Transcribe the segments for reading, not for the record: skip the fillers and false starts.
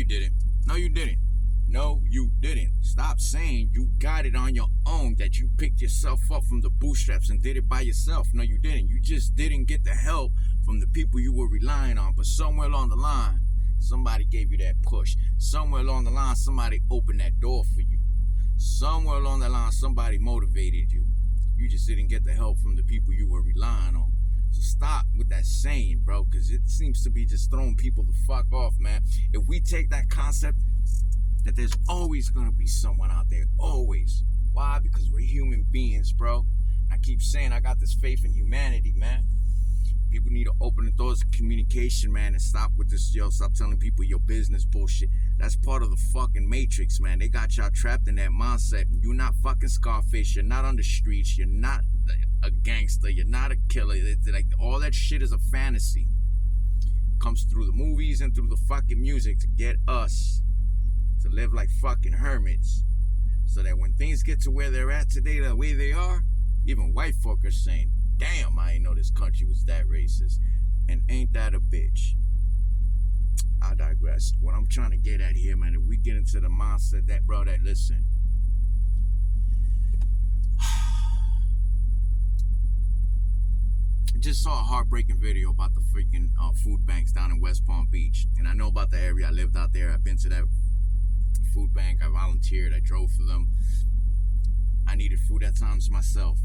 you didn't. No, you didn't. No, you didn't. Stop saying you got it on your own, that you picked yourself up from the bootstraps and did it by yourself. No, you didn't. You just didn't get the help from the people you were relying on. But somewhere along the line, somebody gave you that push. Somewhere along the line, somebody opened that door for you. Somewhere along the line, somebody motivated you. You just didn't get the help from the people you were relying on. So stop with that saying, bro, because it seems to be just throwing people the fuck off, man. If we take that concept that there's always going to be someone out there, always. Why? Because we're human beings, bro. I keep saying I got this faith in humanity, man. People need to open the doors of communication, man, and stop with this, stop telling people your business bullshit. That's part of the fucking matrix, man. They got y'all trapped in that mindset. You're not fucking Scarface. You're not on the streets. You're not a gangster. You're not a killer. It's like all that shit is a fantasy. It comes through the movies and through the fucking music to get us to live like fucking hermits. So that when things get to where they're at today, the way they are, even white folk are saying, damn, I didn't know this country was that racist. And ain't that a bitch? I digress. What I'm trying to get at here, man, if we get into the mindset that, bro, that listen. I just saw a heartbreaking video about the freaking food banks down in West Palm Beach. And I know about the area. I lived out there. I've been to that food bank. I volunteered. I drove for them. I needed food at times myself.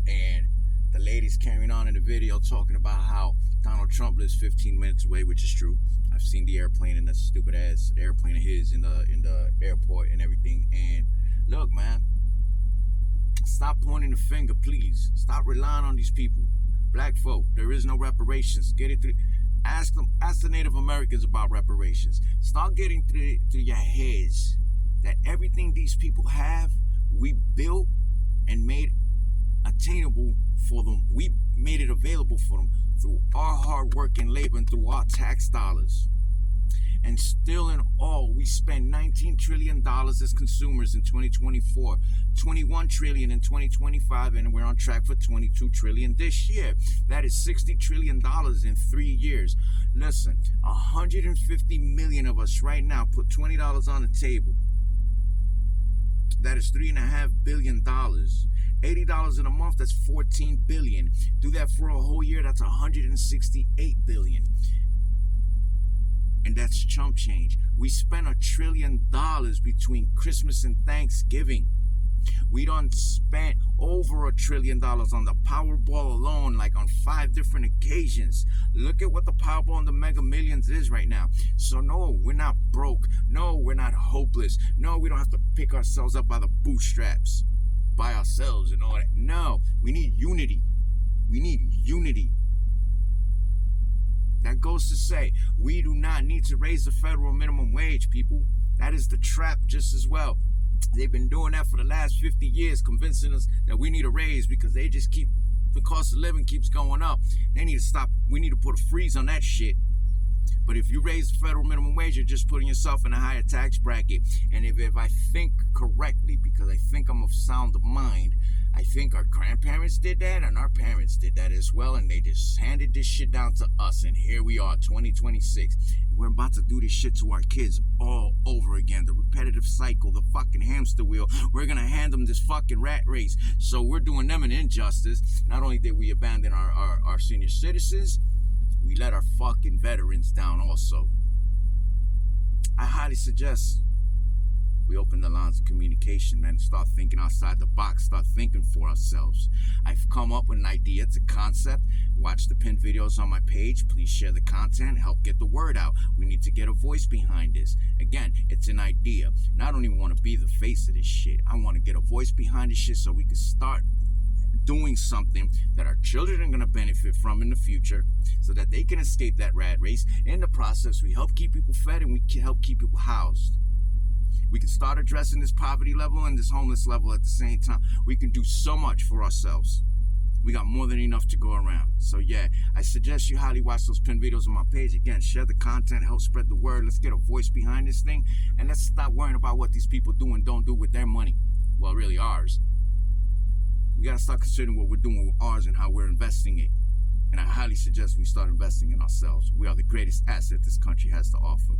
And the lady's carrying on in the video talking about how Donald Trump lives 15 minutes away, which is true. I've seen the airplane and that stupid ass airplane of his in the airport and everything. And look, man, stop pointing the finger, please. Stop relying on these people. Black folk, there is no reparations. Get it through. Ask the Native Americans about reparations. Start getting through your heads that everything these people have, we built and made attainable for them. We made it available for them through our hard work and labor and through our tax dollars. And still in all, we spend $19 trillion as consumers in 2024, $21 trillion in 2025, and we're on track for $22 trillion this year. That is $60 trillion in 3 years. Listen, 150 million of us right now put $20 on the table. That is $3.5 billion. $80 in a month, that's $14 billion. Do that for a whole year, that's $168 billion. And that's chump change. We spent $1 trillion between Christmas and Thanksgiving. We done spent over $1 trillion on the Powerball alone, like on 5 different occasions. Look at what the Powerball and the Mega Millions is right now. So no, we're not broke. No, we're not hopeless. No, we don't have to pick ourselves up by the bootstraps by ourselves and all that. No, we need unity. We need unity. That goes to say, we do not need to raise the federal minimum wage, people. That is the trap just as well. They've been doing that for the last 50 years, convincing us that we need a raise because they just keep, the cost of living keeps going up. They need to stop. We need to put a freeze on that shit. But if you raise the federal minimum wage, you're just putting yourself in a higher tax bracket. And if I think correctly, because I think I'm of sound mind, I think our grandparents did that and our parents did that as well. And they just handed this shit down to us. And here we are, 2026. And we're about to do this shit to our kids all over again. The repetitive cycle, the fucking hamster wheel. We're going to hand them this fucking rat race. So we're doing them an injustice. Not only did we abandon our senior citizens, we let our fucking veterans down also. I highly suggest we open the lines of communication, man, and start thinking outside the box, start thinking for ourselves. I've come up with an idea, it's a concept. Watch the pinned videos on my page. Please share the content, help get the word out. We need to get a voice behind this. Again, it's an idea. And I don't even want to be the face of this shit. I want to get a voice behind this shit so we can start doing something that our children are going to benefit from in the future so that they can escape that rat race. In the process, we help keep people fed and we can help keep people housed. We can start addressing this poverty level and this homeless level at the same time. We can do so much for ourselves. We got more than enough to go around. So yeah, I suggest you highly watch those pinned videos on my page. Again, share the content, help spread the word. Let's get a voice behind this thing. And let's stop worrying about what these people do and don't do with their money. Well, really ours. We got to start considering what we're doing with ours and how we're investing it. And I highly suggest we start investing in ourselves. We are the greatest asset this country has to offer.